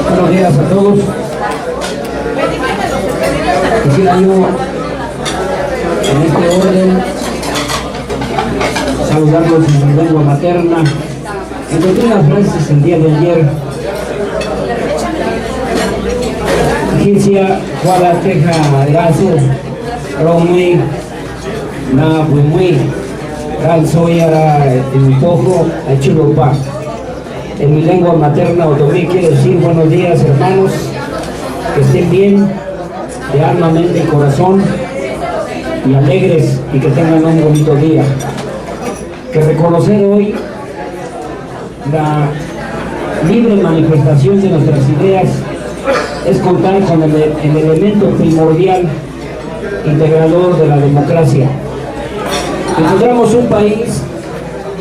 Buenos días a todos. Quisiera yo, en este orden, saludarlos en su lengua materna. Encontré unas frases el día de ayer. Gicia, Juala, Teja, Erazo, Romui, Na, Buemui, Ral, Soyara, el Pojo, Achilopa. En mi lengua materna, otomí, quiere decir buenos días, hermanos, que estén bien, de alma, mente y corazón, y alegres, y que tengan un bonito día. Que reconocer hoy la libre manifestación de nuestras ideas es contar con el elemento primordial integrador de la democracia. Encontramos un país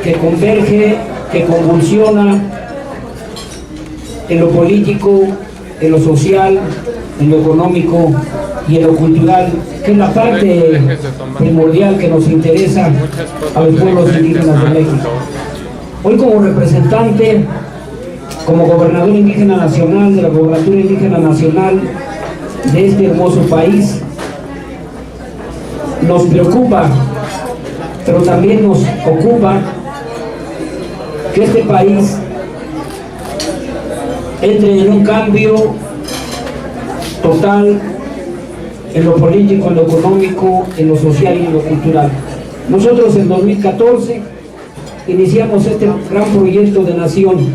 que converge, que convulsiona en lo político, en lo social, en lo económico y en lo cultural, que es la parte primordial que nos interesa a los pueblos indígenas de México. Hoy, como representante, como gobernador indígena nacional de la Gobernatura Indígena Nacional de este hermoso país, nos preocupa, pero también nos ocupa que este país entre en un cambio total en lo político, en lo económico, en lo social y en lo cultural. Nosotros en 2014 iniciamos este gran proyecto de nación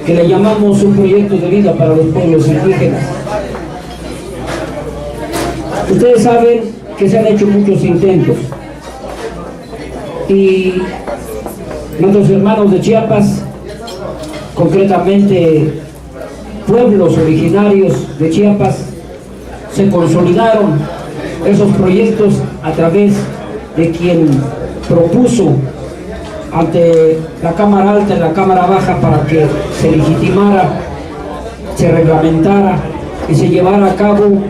que le llamamos un proyecto de vida para los pueblos indígenas. Ustedes saben que se han hecho muchos intentos y nuestros hermanos de Chiapas, concretamente pueblos originarios de Chiapas, se consolidaron esos proyectos a través de quien propuso ante la Cámara Alta y la Cámara Baja para que se legitimara, se reglamentara y se llevara a cabo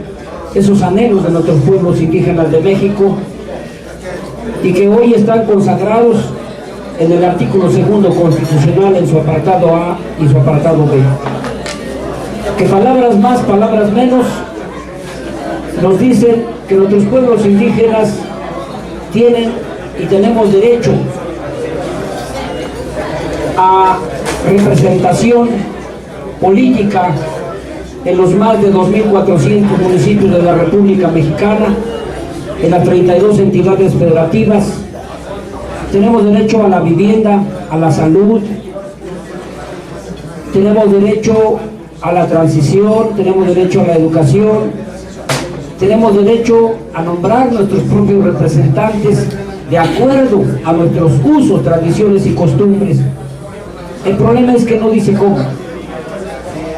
esos anhelos de nuestros pueblos indígenas de México, y que hoy están consagrados en el artículo 2 constitucional en su apartado A y su apartado B. Que palabras más, palabras menos, nos dicen que nuestros pueblos indígenas tienen y tenemos derecho a representación política en los más de 2.400 municipios de la República Mexicana, en las 32 entidades federativas. Tenemos derecho a la vivienda, a la salud, tenemos derecho a la transición, tenemos derecho a la educación, tenemos derecho a nombrar nuestros propios representantes de acuerdo a nuestros usos, tradiciones y costumbres. El problema es que no dice cómo.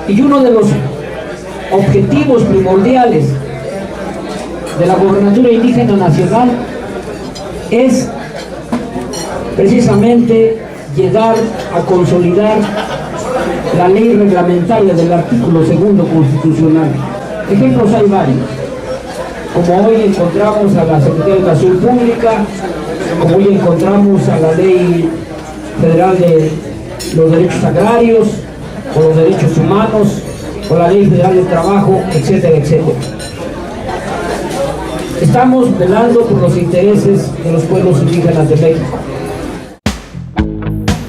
Y uno de los objetivos primordiales de la Gobernatura Indígena Nacional es precisamente llegar a consolidar la ley reglamentaria del artículo 2 constitucional. Ejemplos hay varios, como hoy encontramos a la Secretaría de Educación Pública, como hoy encontramos a la Ley Federal de los Derechos Agrarios, o los Derechos Humanos, o la Ley Federal del Trabajo, etcétera, etcétera. Estamos velando por los intereses de los pueblos indígenas de México.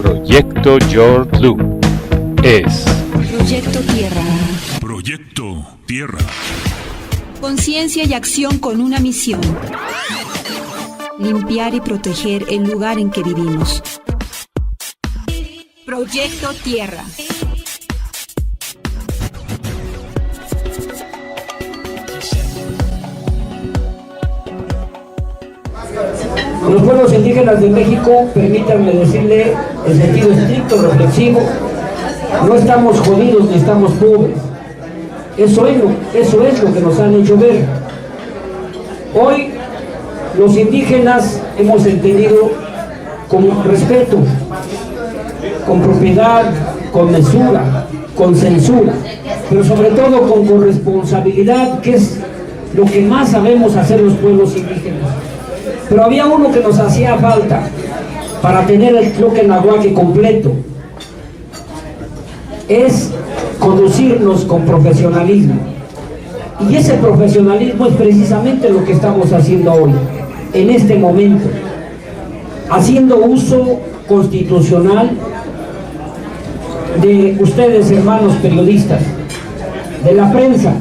Proyecto George Lu es Proyecto Tierra. Proyecto Tierra. Conciencia y acción con una misión: limpiar y proteger el lugar en que vivimos. Proyecto Tierra. Los pueblos indígenas de México, permítanme decirle en sentido estricto, reflexivo, no estamos jodidos ni estamos pobres. Eso es lo que nos han hecho ver. Hoy los indígenas hemos entendido con respeto, con propiedad, con mesura, con censura, pero sobre todo con corresponsabilidad, que es lo que más sabemos hacer los pueblos indígenas. Pero había uno que nos hacía falta para tener el bloque nahuatl completo, es conducirnos con profesionalismo. Y ese profesionalismo es precisamente lo que estamos haciendo hoy, en este momento, haciendo uso constitucional de ustedes, hermanos periodistas, de la prensa,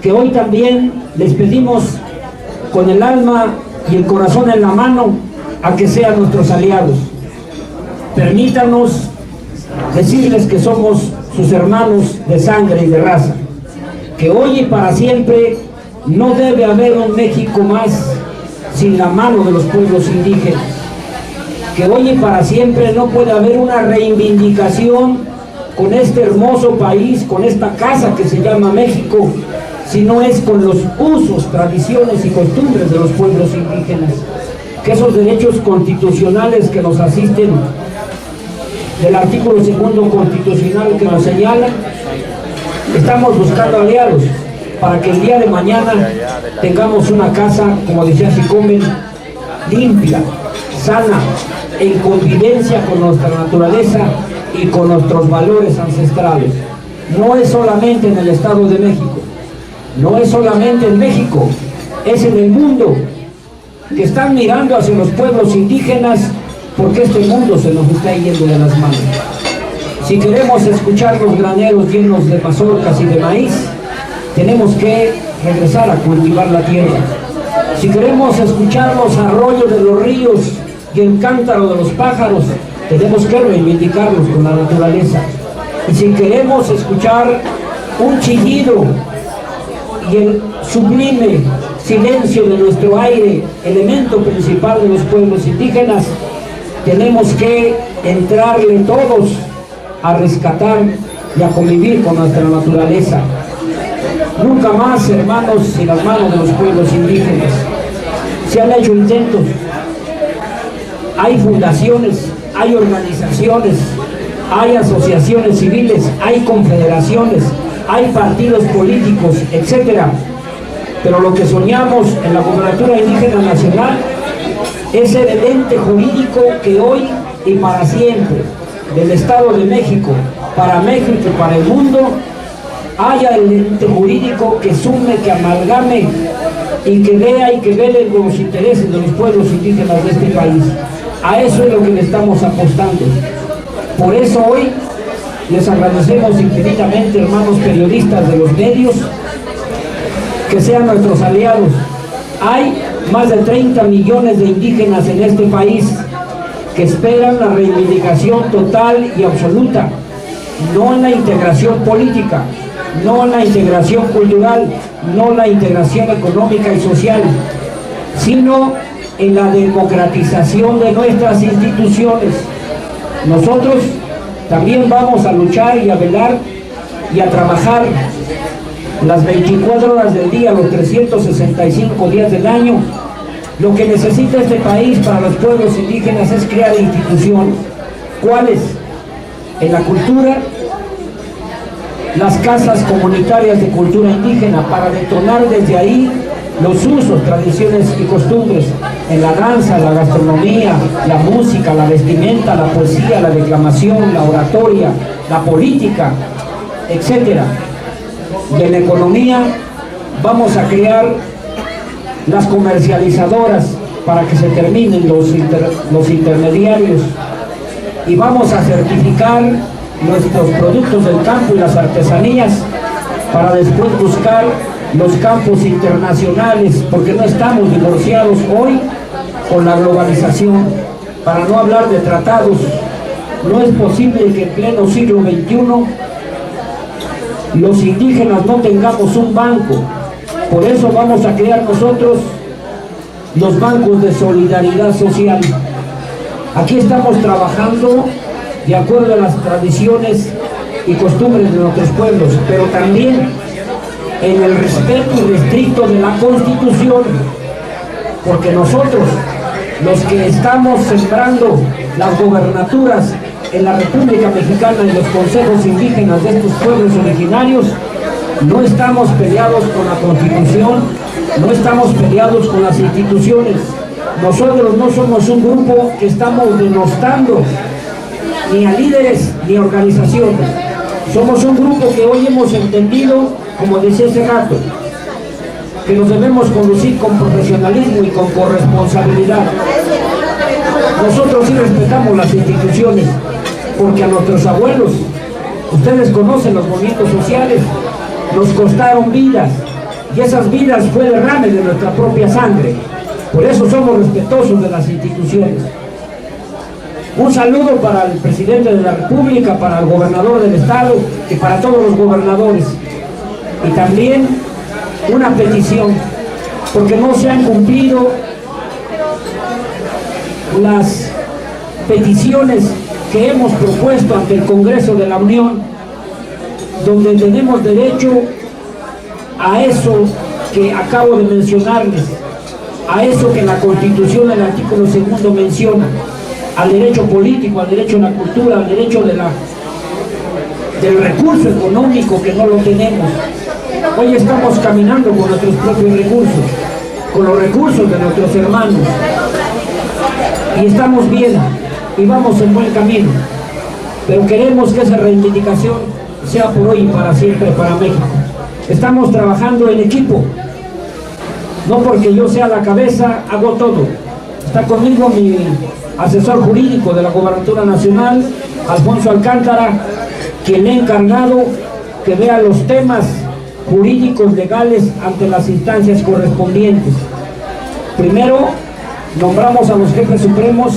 que hoy también les pedimos con el alma y el corazón en la mano a que sean nuestros aliados. Permítanos decirles que somos sus hermanos de sangre y de raza, que hoy y para siempre no debe haber un México más sin la mano de los pueblos indígenas, que hoy y para siempre no puede haber una reivindicación con este hermoso país, con esta casa que se llama México, si no es con los usos, tradiciones y costumbres de los pueblos indígenas, que esos derechos constitucionales que nos asisten del artículo 2 constitucional que nos señala, estamos buscando aliados para que el día de mañana tengamos una casa, como decía Xicomen, limpia, sana, en convivencia con nuestra naturaleza y con nuestros valores ancestrales. No es solamente en el Estado de México, no es solamente en México, es en el mundo, que están mirando hacia los pueblos indígenas, porque este mundo se nos está yendo de las manos. Si queremos escuchar los graneros llenos de mazorcas y de maíz, tenemos que regresar a cultivar la tierra. Si queremos escuchar los arroyos de los ríos y el cántaro de los pájaros, tenemos que reivindicarlos con la naturaleza. Y si queremos escuchar un chillido y el sublime silencio de nuestro aire, elemento principal de los pueblos indígenas, tenemos que entrarle todos a rescatar y a convivir con nuestra naturaleza. Nunca más, hermanos, sin las manos de los pueblos indígenas. Se han hecho intentos, hay fundaciones, hay organizaciones, hay asociaciones civiles, hay confederaciones, hay partidos políticos, etcétera. Pero lo que soñamos en la Gobernatura Indígena Nacional es ser el ente jurídico que hoy y para siempre, del Estado de México, para México y para el mundo, haya el ente jurídico que sume, que amalgame y que vea y que vele los intereses de los pueblos indígenas de este país. A eso es lo que le estamos apostando. Por eso hoy les agradecemos infinitamente, hermanos periodistas de los medios, que sean nuestros aliados. Hay más de 30 millones de indígenas en este país que esperan la reivindicación total y absoluta, no en la integración política, no en la integración cultural, no en la integración económica y social, sino en la democratización de nuestras instituciones. Nosotros también vamos a luchar y a velar y a trabajar las 24 horas del día, los 365 días del año. Lo que necesita este país para los pueblos indígenas es crear instituciones. ¿Cuáles? En la cultura, las casas comunitarias de cultura indígena, para detonar desde ahí los usos, tradiciones y costumbres, en la danza, la gastronomía, la música, la vestimenta, la poesía, la declamación, la oratoria, la política, etcétera. Y en la economía vamos a crear las comercializadoras para que se terminen los intermediarios, y vamos a certificar nuestros productos del campo y las artesanías para después buscar los campos internacionales, porque no estamos divorciados hoy con la globalización. Para no hablar de tratados, no es posible que en pleno siglo XXI los indígenas no tengamos un banco. Por eso vamos a crear nosotros los bancos de solidaridad social. Aquí estamos trabajando de acuerdo a las tradiciones y costumbres de nuestros pueblos, pero también en el respeto irrestricto de la Constitución, porque nosotros, los que estamos sembrando las gobernaturas en la República Mexicana y los consejos indígenas de estos pueblos originarios, no estamos peleados con la Constitución, no estamos peleados con las instituciones. Nosotros no somos un grupo que estamos denostando ni a líderes ni a organizaciones. Somos un grupo que hoy hemos entendido, como decía hace rato, que nos debemos conducir con profesionalismo y con corresponsabilidad. Nosotros sí respetamos las instituciones, porque a nuestros abuelos, ustedes conocen los movimientos sociales, nos costaron vidas, y esas vidas fue derrame de nuestra propia sangre. Por eso somos respetuosos de las instituciones. Un saludo para el presidente de la República, para el gobernador del estado y para todos los gobernadores. Y también una petición, porque no se han cumplido las peticiones que hemos propuesto ante el Congreso de la Unión, donde tenemos derecho a eso que acabo de mencionarles, a eso que la Constitución, el artículo 2 menciona, al derecho político, al derecho a la cultura, al derecho del recurso económico que no lo tenemos. Hoy estamos caminando con nuestros propios recursos, con los recursos de nuestros hermanos, y estamos bien, y vamos en buen camino, pero queremos que esa reivindicación sea por hoy y para siempre para México. Estamos trabajando en equipo, no porque yo sea la cabeza, hago todo. Está conmigo mi asesor jurídico de la Gobernatura Nacional, Alfonso Alcántara, quien le ha encargado que vea los temas jurídicos legales ante las instancias correspondientes. Primero, nombramos a los jefes supremos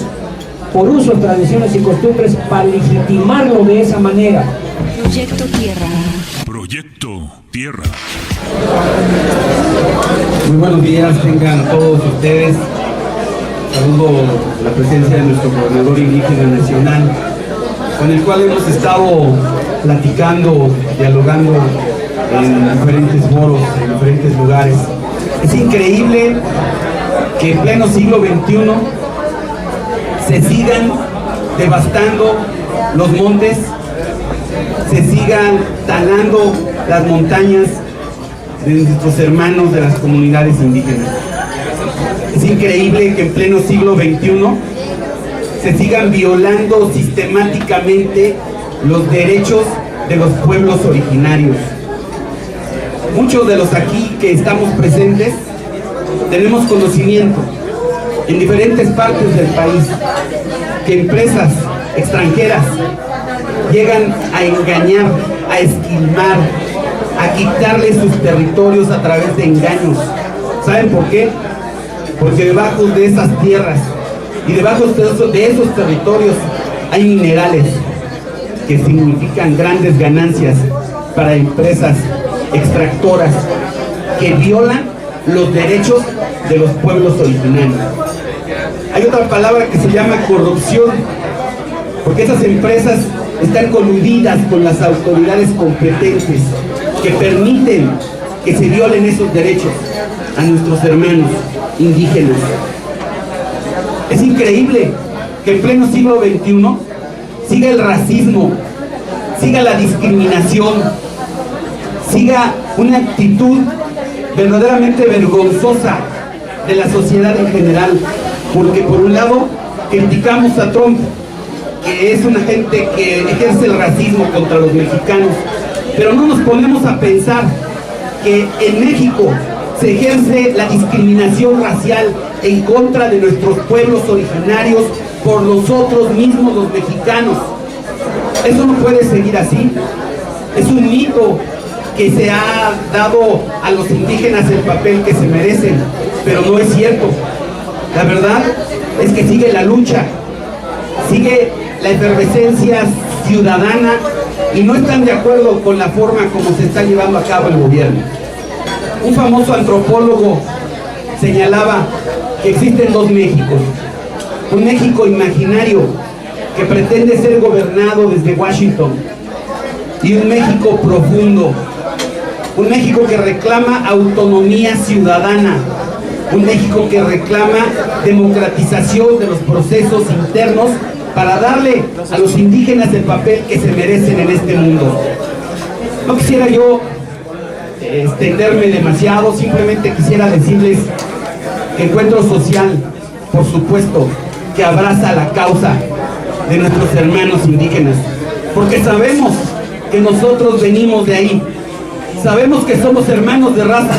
por usos, tradiciones y costumbres para legitimarlo de esa manera. Proyecto Tierra. Proyecto Tierra. Muy buenos días, tengan todos ustedes. Saludo la presencia de nuestro gobernador indígena nacional, con el cual hemos estado platicando, dialogando en diferentes foros, en diferentes lugares. Es increíble que en pleno siglo XXI se sigan devastando los montes, se sigan talando las montañas de nuestros hermanos de las comunidades indígenas. Es increíble que en pleno siglo XXI se sigan violando sistemáticamente los derechos de los pueblos originarios. Muchos de los aquí que estamos presentes tenemos conocimiento en diferentes partes del país que empresas extranjeras llegan a engañar, a esquilmar, a quitarles sus territorios a través de engaños. ¿Saben por qué? Porque debajo de esas tierras y debajo de esos territorios hay minerales que significan grandes ganancias para empresas extractoras que violan los derechos de los pueblos originarios. Hay otra palabra que se llama corrupción, porque esas empresas están coludidas con las autoridades competentes que permiten que se violen esos derechos a nuestros hermanos indígenas. Es increíble que en pleno siglo XXI siga el racismo, siga la discriminación, siga una actitud verdaderamente vergonzosa de la sociedad en general, porque por un lado criticamos a Trump, que es una gente que ejerce el racismo contra los mexicanos, pero no nos ponemos a pensar que en México se ejerce la discriminación racial en contra de nuestros pueblos originarios por nosotros mismos los mexicanos. Eso no puede seguir así. Es un mito que se ha dado a los indígenas el papel que se merecen, pero no es cierto. La verdad es que sigue la lucha, sigue la efervescencia ciudadana y no están de acuerdo con la forma como se está llevando a cabo el gobierno. Un famoso antropólogo señalaba que existen dos Méxicos: un México imaginario que pretende ser gobernado desde Washington y un México profundo, un México que reclama autonomía ciudadana, un México que reclama democratización de los procesos internos para darle a los indígenas el papel que se merecen en este mundo. No quisiera yo extenderme demasiado, simplemente quisiera decirles que Encuentro Social, por supuesto, que abraza la causa de nuestros hermanos indígenas, porque sabemos que nosotros venimos de ahí. Sabemos que somos hermanos de raza,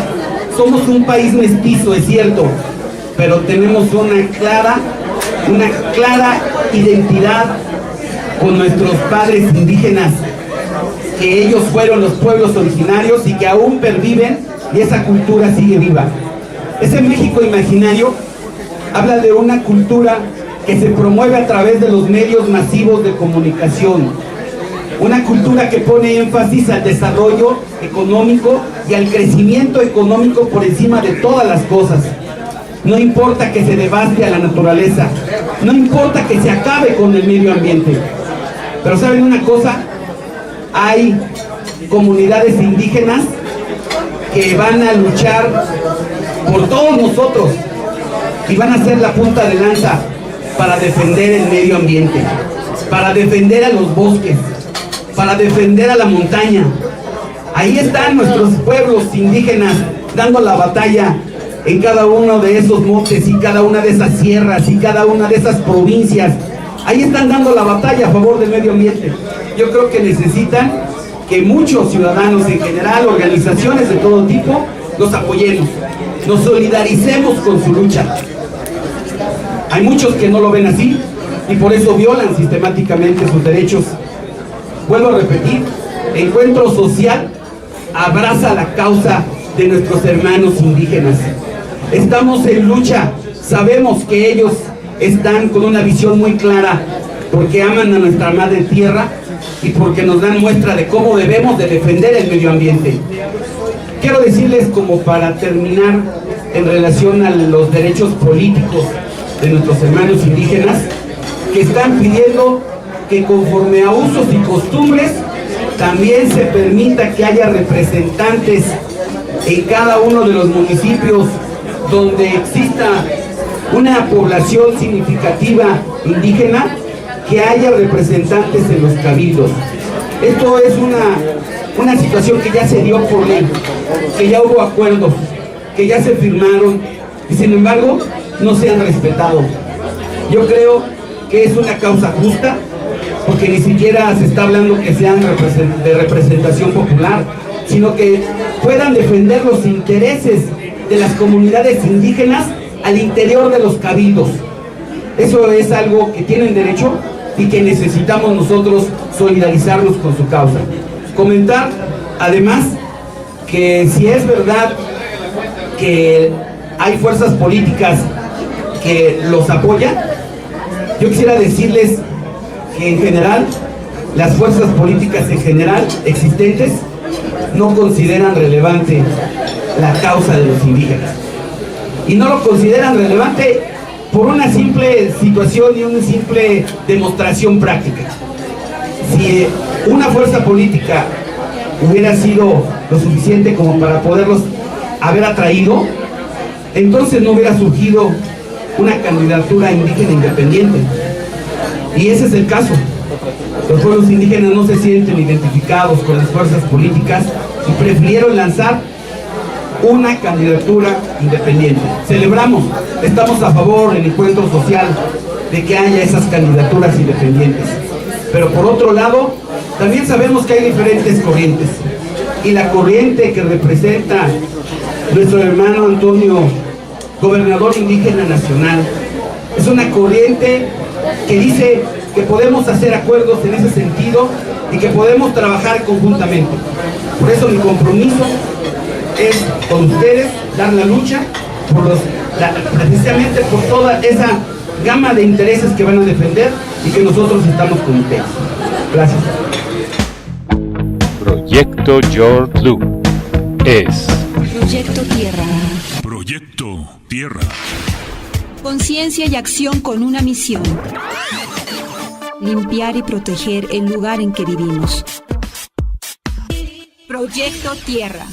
somos un país mestizo, es cierto, pero tenemos una clara identidad con nuestros padres indígenas, que ellos fueron los pueblos originarios y que aún perviven, y esa cultura sigue viva. Ese México imaginario habla de una cultura que se promueve a través de los medios masivos de comunicación, una cultura que pone énfasis al desarrollo económico y al crecimiento económico por encima de todas las cosas. No importa que se devaste a la naturaleza, no importa que se acabe con el medio ambiente, pero ¿saben una cosa? Hay comunidades indígenas que van a luchar por todos nosotros y van a ser la punta de lanza para defender el medio ambiente, para defender a los bosques, para defender a la montaña. Ahí están nuestros pueblos indígenas dando la batalla en cada uno de esos montes y cada una de esas sierras y cada una de esas provincias. Ahí están dando la batalla a favor del medio ambiente. Yo creo que necesitan que muchos ciudadanos en general, organizaciones de todo tipo, los apoyemos, nos solidaricemos con su lucha. Hay muchos que no lo ven así y por eso violan sistemáticamente sus derechos. Vuelvo a repetir, Encuentro Social abraza la causa de nuestros hermanos indígenas. Estamos en lucha, sabemos que ellos están con una visión muy clara porque aman a nuestra madre tierra y porque nos dan muestra de cómo debemos de defender el medio ambiente. Quiero decirles, como para terminar, en relación a los derechos políticos de nuestros hermanos indígenas, que están pidiendo que conforme a usos y costumbres también se permita que haya representantes en cada uno de los municipios donde exista una población significativa indígena, que haya representantes en los cabildos. Esto es una situación que ya se dio por ley, que ya hubo acuerdos, que ya se firmaron y sin embargo no se han respetado. Yo creo que es una causa justa, porque ni siquiera se está hablando que sean de representación popular, sino que puedan defender los intereses de las comunidades indígenas al interior de los cabildos. Eso es algo que tienen derecho y que necesitamos nosotros solidarizarnos con su causa. Comentar, además, que si es verdad que hay fuerzas políticas que los apoyan, yo quisiera decirles que en general, las fuerzas políticas en general existentes no consideran relevante la causa de los indígenas. Y no lo consideran relevante por una simple situación y una simple demostración práctica. Si una fuerza política hubiera sido lo suficiente como para poderlos haber atraído, entonces no hubiera surgido una candidatura indígena independiente. Y ese es el caso. Los pueblos indígenas no se sienten identificados con las fuerzas políticas y prefirieron lanzar una candidatura independiente. Celebramos, estamos a favor en Encuentro Social de que haya esas candidaturas independientes. Pero por otro lado, también sabemos que hay diferentes corrientes. Y la corriente que representa nuestro hermano Antonio, gobernador indígena nacional, es una corriente que dice que podemos hacer acuerdos en ese sentido y que podemos trabajar conjuntamente. Por eso mi compromiso es con ustedes dar la lucha precisamente por toda esa gama de intereses que van a defender y que nosotros estamos con ustedes. Gracias. Proyecto George Luke es Proyecto Tierra. Proyecto Tierra. Conciencia y acción con una misión: limpiar y proteger el lugar en que vivimos. Proyecto Tierra.